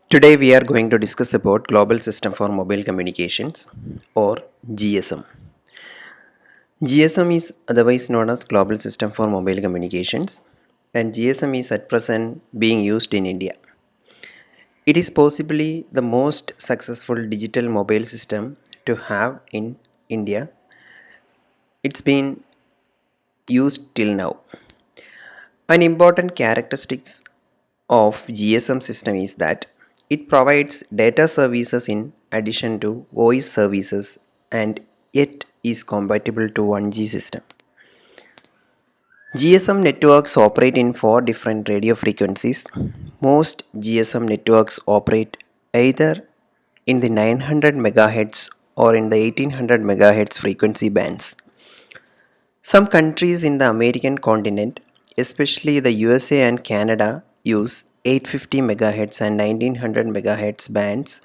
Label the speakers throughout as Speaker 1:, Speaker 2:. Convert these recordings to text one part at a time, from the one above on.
Speaker 1: Today we are going to discuss about Global System for Mobile Communications or GSM. GSM is otherwise known as Global System for Mobile Communications and GSM is at present being used in India. It is possibly the most successful digital mobile system to have in India. It's been used till now. An important characteristics of GSM system is that it provides data services in addition to voice services and yet is compatible to 1G system. GSM networks operate in four different radio frequencies. Most GSM networks operate either in the 900 MHz or in the 1800 MHz frequency bands. Some countries in the American continent, especially the USA and Canada, use 850 MHz and 1900 MHz bands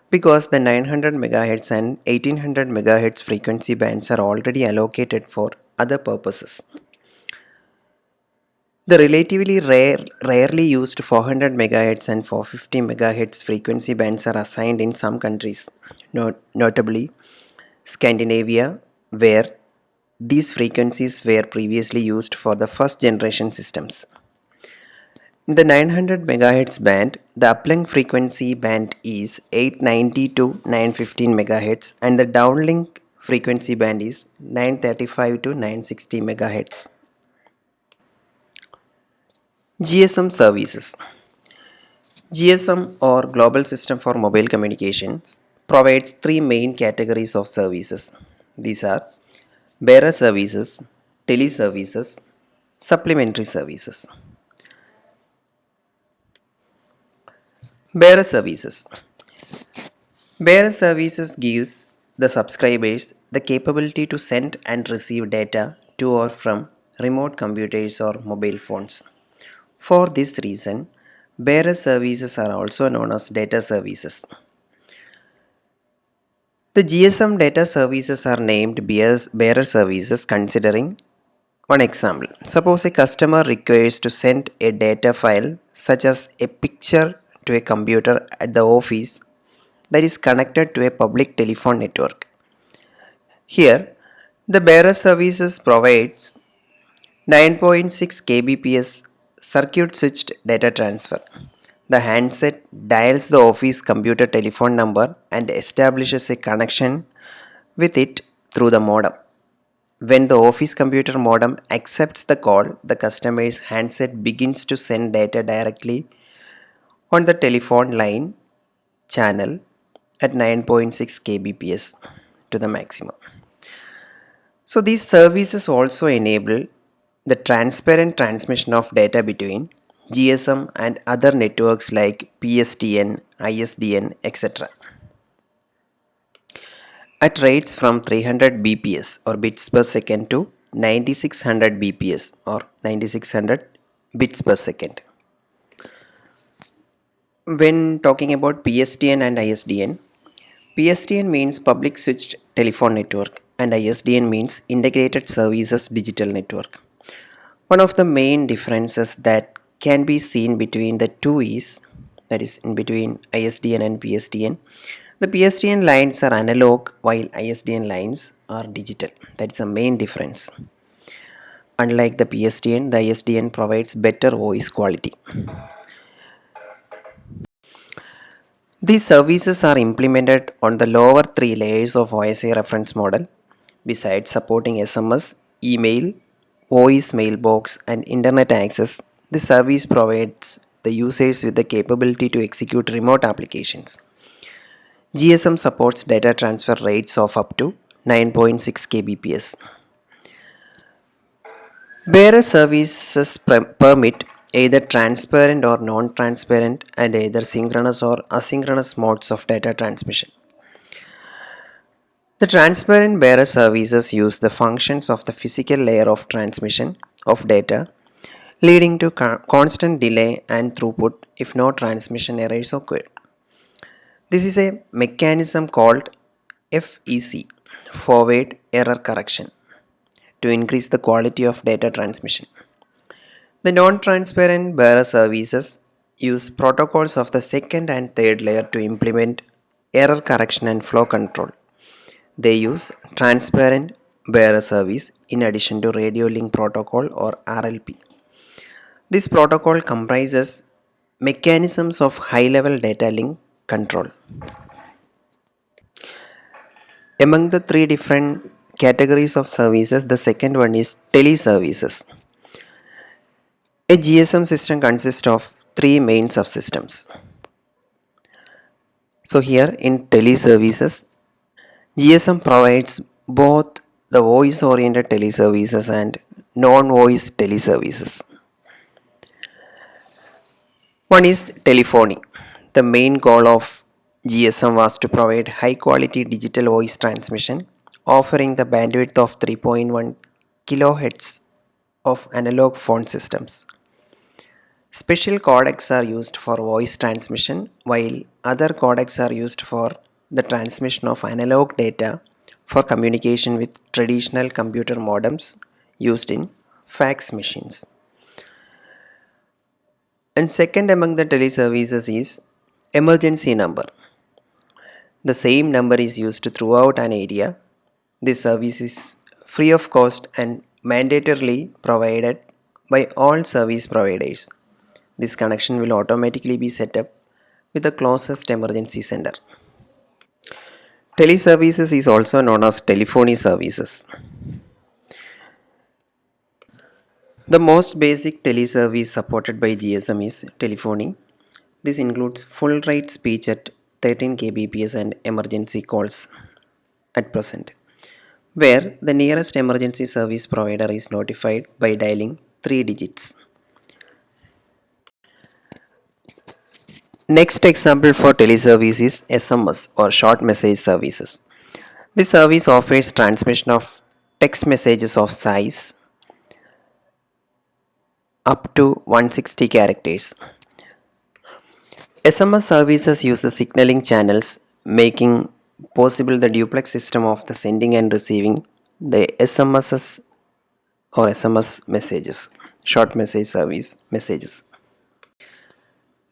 Speaker 1: because the 900 MHz and 1800 MHz frequency bands are already allocated for other purposes. The relatively rarely used 400 MHz and 450 MHz frequency bands are assigned in some countries, notably Scandinavia, where these frequencies were previously used for the first generation systems. In the 900 MHz band, the uplink frequency band is 890 to 915 MHz and the downlink frequency band is 935 to 960 MHz. GSM Services. GSM or Global System for Mobile Communications provides three main categories of services. These are bearer services, teleservices, supplementary services. Bearer services. Bearer services gives the subscribers the capability to send and receive data to or from remote computers or mobile phones. For this reason, bearer services are also known as data services. The GSM data services are named bearer services considering one example. Suppose a customer requires to send a data file such as a picture to a computer at the office that is connected to a public telephone network. Here, the bearer services provides 9.6 kbps circuit switched data transfer. The handset dials the office computer telephone number and establishes a connection with it through the modem. When the office computer modem accepts the call, the customer's handset begins to send data directly on the telephone line channel at 9.6 kbps to the maximum. So these services also enable the transparent transmission of data between GSM and other networks like PSTN, ISDN, etc. at rates from 300 bps or bits per second to 9600 bps or 9600 bits per second. When talking about PSTN and ISDN, PSTN means Public Switched Telephone Network and ISDN means Integrated Services Digital Network. One of the main differences that can be seen between the two is, that is in between ISDN and PSTN, the PSTN lines are analog while ISDN lines are digital. That is a main difference. Unlike the PSTN, the ISDN provides better voice quality. These services are implemented on the lower three layers of OSI reference model. Besides supporting SMS, email, voice mailbox and internet access, the service provides the users with the capability to execute remote applications. GSM supports data transfer rates of up to 9.6 kbps. Bearer services permit either transparent or non-transparent and either synchronous or asynchronous modes of data transmission. The transparent bearer services use the functions of the physical layer of transmission of data, leading to constant delay and throughput if no transmission errors occur. This is a mechanism called FEC, forward error correction, to increase the quality of data transmission. The non-transparent bearer services use protocols of the second and third layer to implement error correction and flow control. They use transparent bearer service in addition to radio link protocol or RLP. This protocol comprises mechanisms of high level data link control. Among the three different categories of services, the second one is Teleservices. A GSM system consists of three main subsystems. So here in Teleservices, GSM provides both the voice-oriented teleservices and non-voice teleservices. One is telephony. The main goal of GSM was to provide high-quality digital voice transmission, offering the bandwidth of 3.1 kHz of analog phone systems. Special codecs are used for voice transmission, while other codecs are used for the transmission of analog data for communication with traditional computer modems used in fax machines. And second among the teleservices is emergency number. The same number is used throughout an area. This service is free of cost and mandatorily provided by all service providers. This connection will automatically be set up with the closest emergency center. Teleservices is also known as telephony services. The most basic teleservice supported by GSM is telephony. This includes full rate speech at 13 kbps and emergency calls at present, where the nearest emergency service provider is notified by dialing 3 digits. Next example for teleservice is SMS or short message services. This service offers transmission of text messages of size up to 160 characters. SMS services use the signaling channels, making possible the duplex system of the sending and receiving the SMSs or SMS messages, short message service messages.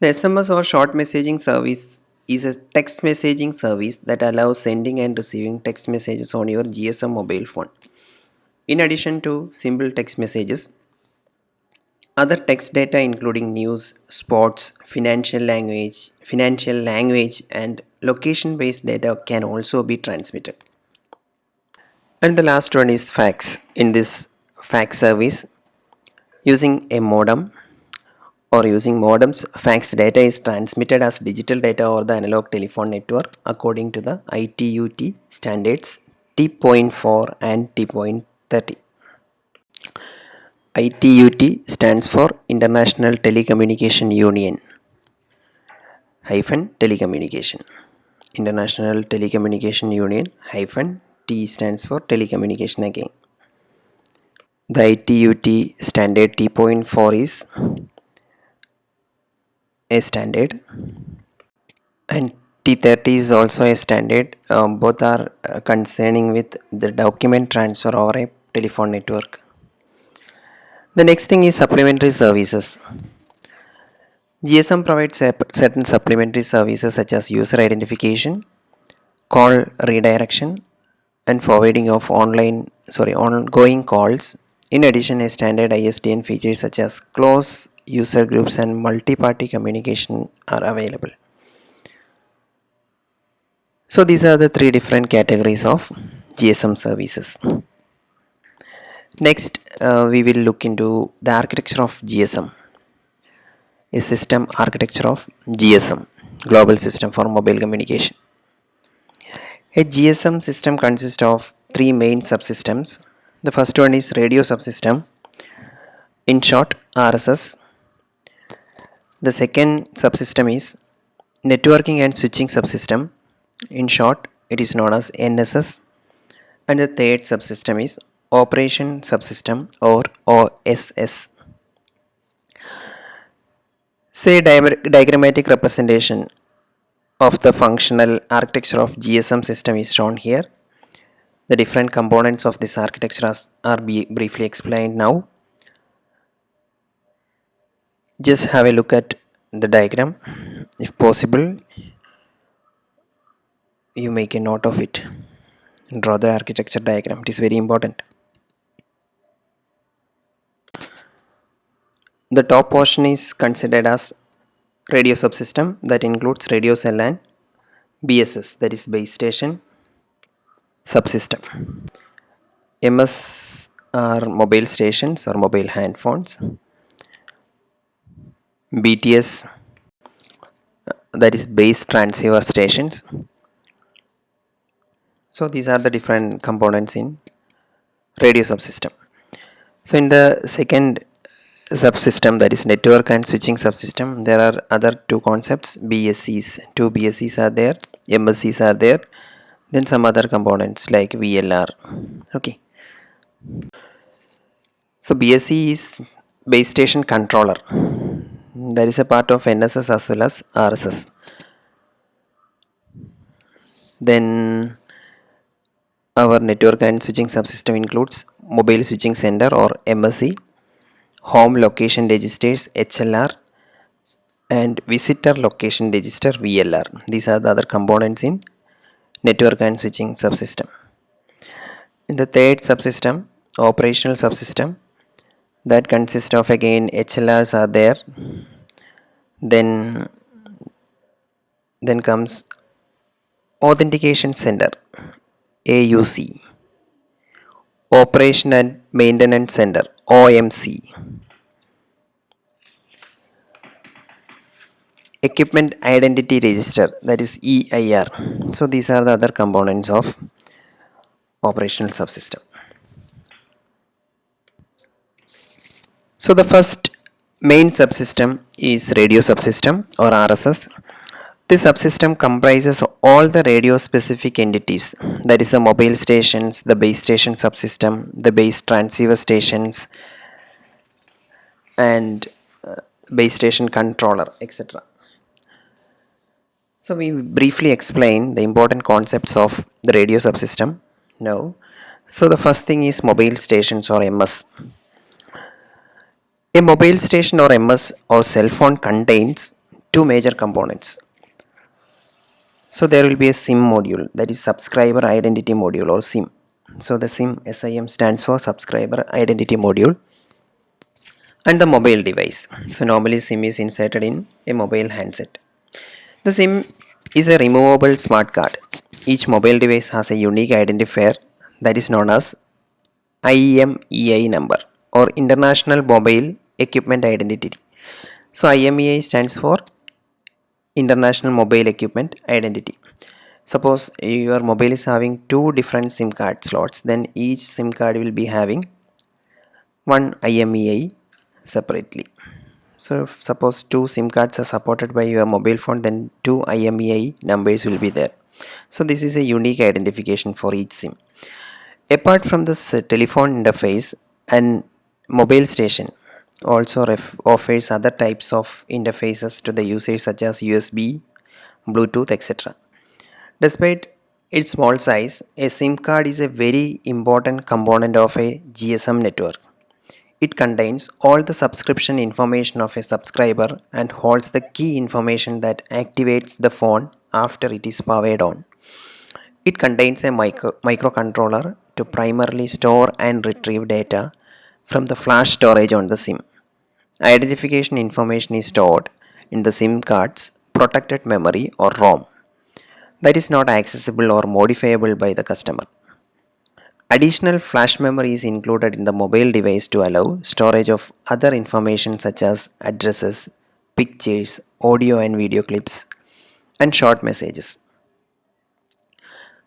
Speaker 1: The SMS or short messaging service is a text messaging service that allows sending and receiving text messages on your GSM mobile phone. In addition to simple text messages, other text data including news, sports, financial language, and location-based data can also be transmitted. And the last one is fax. In this fax service, using a modem or using modems, fax data is transmitted as digital data over the analog telephone network according to the ITU-T standards T.4 and T.30. ITU-T stands for International Telecommunication Union hyphen telecommunication. International Telecommunication Union hyphen T stands for telecommunication again. The ITU-T standard T.4 is a standard and T30 is also a standard. Both are concerning with the document transfer over a telephone network. The next thing is supplementary services. GSM provides certain supplementary services such as user identification, call redirection, and forwarding of ongoing calls. In addition, a standard ISDN features such as close user groups and multi-party communication are available. So these are the three different categories of GSM services. Next, we will look into the architecture of GSM, a system architecture of GSM, Global System for Mobile Communication. A GSM system consists of three main subsystems. The first one is radio subsystem, in short RSS. The second subsystem is networking and switching subsystem, in short it is known as NSS. And the third subsystem is operation subsystem or OSS. Say diagrammatic representation of the functional architecture of GSM system is shown here. The different components of this architecture are briefly explained now. Just have a look at the diagram. If possible, you make a note of it. Draw the architecture diagram. It is very important. The top portion is considered as radio subsystem, that includes radio cell and BSS, that is base station subsystem. MS are mobile stations or mobile handphones. BTS, that is base transceiver stations. So these are the different components in radio subsystem. So in the second subsystem, that is network and switching subsystem, there are other two concepts. BSCs, two BSCs are there, MSCs are there, then some other components like VLR. Okay, so BSC is base station controller, that is a part of NSS as well as RSS. Then our network and switching subsystem includes mobile switching center or MSC, home location registers HLR, and visitor location register VLR. These are the other components in network and switching subsystem. In the third subsystem, operational subsystem, that consists of again HLRs are there. Then comes authentication center, AUC, operation and maintenance center, OMC, equipment identity register, that is EIR. So these are the other components of operational subsystem. So the first main subsystem is radio subsystem or RSS. This subsystem comprises all the radio specific entities, that is the mobile stations, the base station subsystem, the base transceiver stations, and base station controller, etc. So we briefly explain the important concepts of the radio subsystem now. So the first thing is mobile stations or MS. A mobile station or MS or cell phone contains two major components. So there will be a SIM module, that is subscriber identity module or SIM. So the SIM stands for subscriber identity module, and the mobile device. So normally SIM is inserted in a mobile handset. The SIM is a removable smart card. Each mobile device has a unique identifier that is known as IMEI number or International Mobile Equipment Identity. So IMEI stands for International Mobile Equipment Identity. Suppose your mobile is having two different SIM card slots, then each SIM card will be having one IMEI separately. So if suppose two SIM cards are supported by your mobile phone, then two IMEI numbers will be there. So this is a unique identification for each SIM. Apart from this telephone interface, and mobile station also offers other types of interfaces to the users such as USB, Bluetooth, etc. Despite its small size, a SIM card is a very important component of a GSM network. It contains all the subscription information of a subscriber and holds the key information that activates the phone after it is powered on. It contains a microcontroller to primarily store and retrieve data from the flash storage on the SIM. Identification information is stored in the SIM card's protected memory or ROM that is not accessible or modifiable by the customer. Additional flash memory is included in the mobile device to allow storage of other information such as addresses, pictures, audio and video clips, and short messages.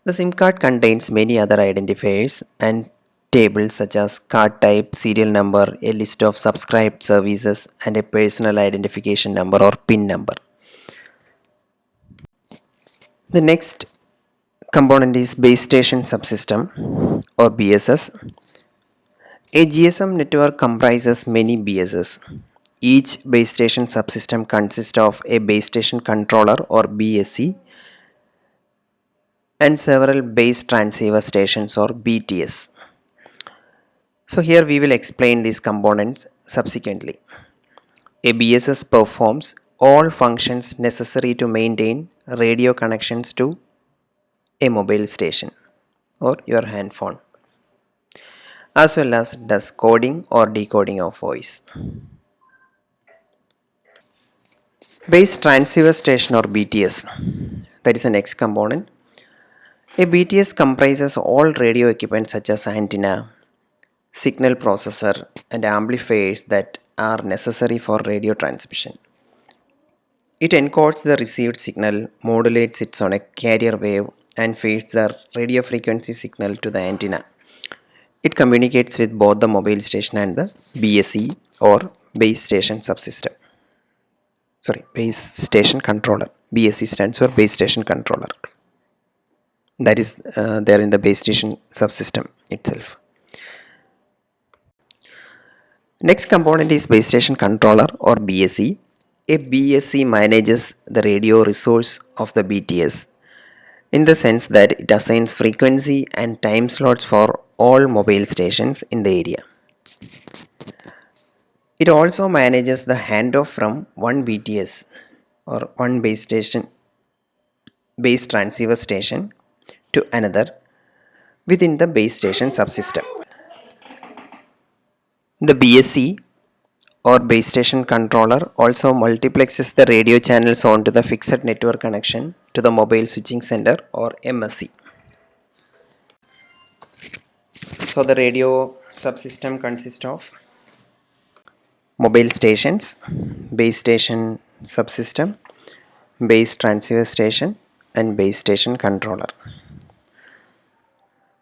Speaker 1: The SIM card contains many other identifiers and tables such as card type, serial number, a list of subscribed services, and a personal identification number or PIN number. The next component is base station subsystem or BSS. A GSM network comprises many BSS. Each base station subsystem consists of a base station controller or BSC and several base transceiver stations or BTS. So here we will explain these components subsequently. A BSS performs all functions necessary to maintain radio connections to a mobile station or your hand phone, as well as does coding or decoding of voice. Base transceiver station or BTS, that is the next component. A BTS comprises all radio equipment such as antenna, signal processor, and amplifiers that are necessary for radio transmission. It encodes the received signal, modulates it on a carrier wave, and feeds the radio frequency signal to the antenna. It communicates with both the mobile station and the BSE or base station subsystem. Base station controller. BSE stands for base station controller. That is there in the base station subsystem itself. Next component is base station controller or BSE. A BSE manages the radio resource of the BTS in the sense that it assigns frequency and time slots for all mobile stations in the area. It also manages the handoff from one BTS or one base transceiver station to another within the base station subsystem. The BSE or base station controller also multiplexes the radio channels onto the fixed network connection to the mobile switching center or MSC. So the radio subsystem consists of mobile stations, base station subsystem, base transceiver station, and base station controller.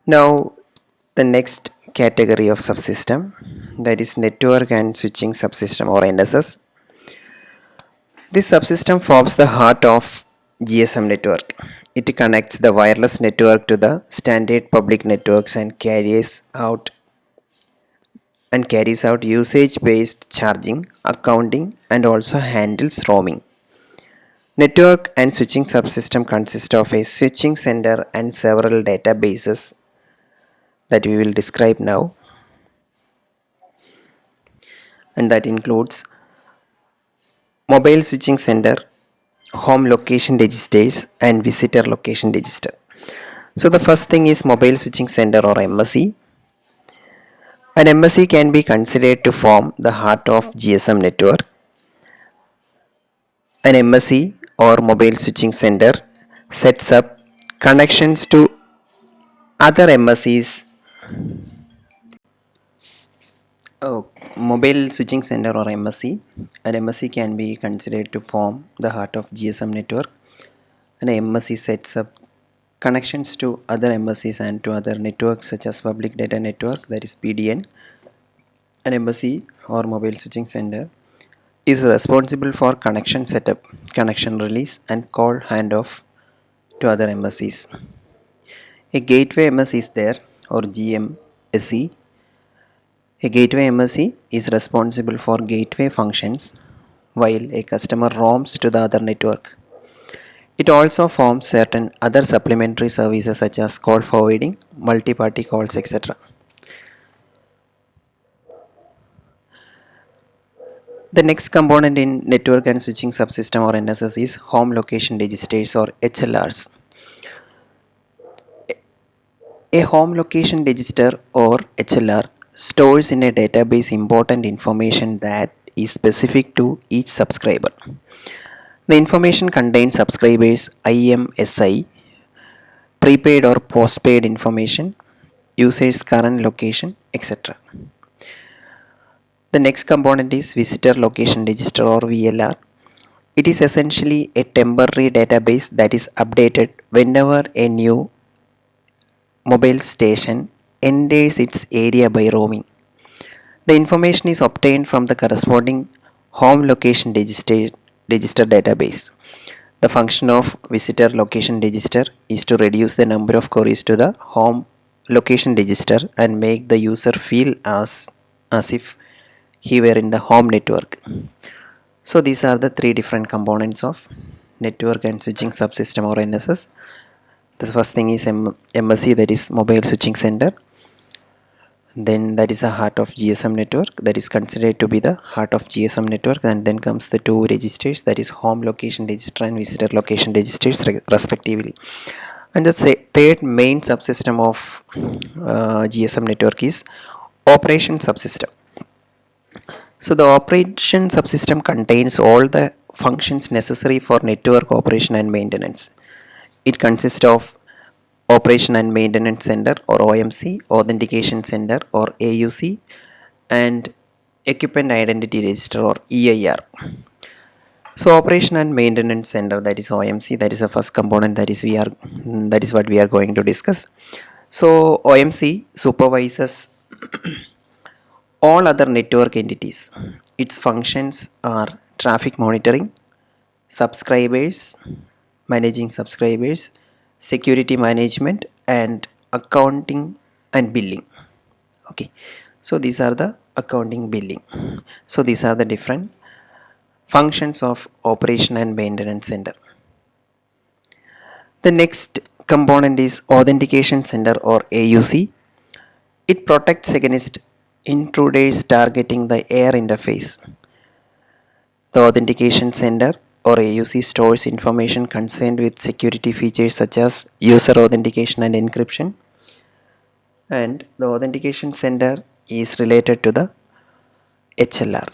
Speaker 1: Now the next category of subsystem, that is network and switching subsystem or NSS. This subsystem forms the heart of GSM network. It connects the wireless network to the standard public networks and carries out usage-based charging, accounting, and also handles roaming. Network and switching subsystem consist of a switching center and several databases that we will describe now, and that includes mobile switching center, home location registers, and visitor location register. So the first thing is mobile switching center or MSC. An MSC can be considered to form the heart of GSM network. An MSC or mobile switching center sets up connections to other MSCs. Mobile switching center or MSC. An MSC can be considered to form the heart of GSM network. An MSC sets up connections to other MSCs and to other networks such as public data network, that is PDN. An MSC or mobile switching center is responsible for connection setup, connection release, and call handoff to other MSCs. A gateway MSC is there or GMSC. A gateway MSC is responsible for gateway functions while a customer roams to the other network. It also forms certain other supplementary services such as call forwarding, multi-party calls, etc. The next component in network and switching subsystem or NSS is home location registers or HLRs. A home location register or HLR stores in a database important information that is specific to each subscriber. The information contains subscribers' IMSI, prepaid or postpaid information, user's current location, etc. The next component is visitor location register or VLR. It is essentially a temporary database that is updated whenever a new mobile station enters its area by roaming. The information is obtained from the corresponding home location register database. The function of visitor location register is to reduce the number of queries to the home location register and make the user feel as if he were in the home network. So these are the three different components of network and switching subsystem or NSS. The first thing is MSC, that is mobile switching center. Then that is the heart of GSM network, that is considered to be the heart of GSM network. And then comes the two registers, that is home location register and visitor location registers respectively. And the third main subsystem of GSM network is operation subsystem. So the operation subsystem contains all the functions necessary for network operation and maintenance. It consists of Operation and Maintenance Center or OMC, Authentication Center or AUC, and Equipment Identity Register or EIR. So Operation and Maintenance Center, that is OMC, that is the first component, that is what we are going to discuss. So OMC supervises all other network entities. Its functions are traffic monitoring, subscribers, managing subscribers, security management, and accounting and billing. Okay, so these are the accounting billing. So these are the different functions of operation and maintenance center. The next component is authentication center or AUC. It protects against intruders targeting the air interface. The authentication center or AUC stores information concerned with security features such as user authentication and encryption. And the authentication center is related to the HLR.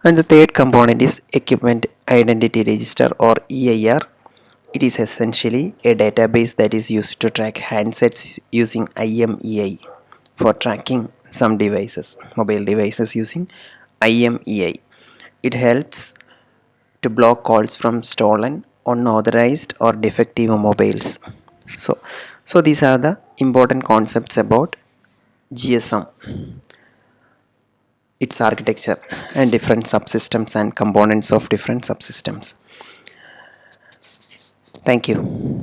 Speaker 1: And the third component is Equipment Identity Register or EIR. It is essentially a database that is used to track handsets using IMEI for tracking some devices, mobile devices using IMEI. It helps to block calls from stolen, unauthorized, or defective mobiles. So these are the important concepts about GSM, its architecture, and different subsystems and components of different subsystems. Thank you.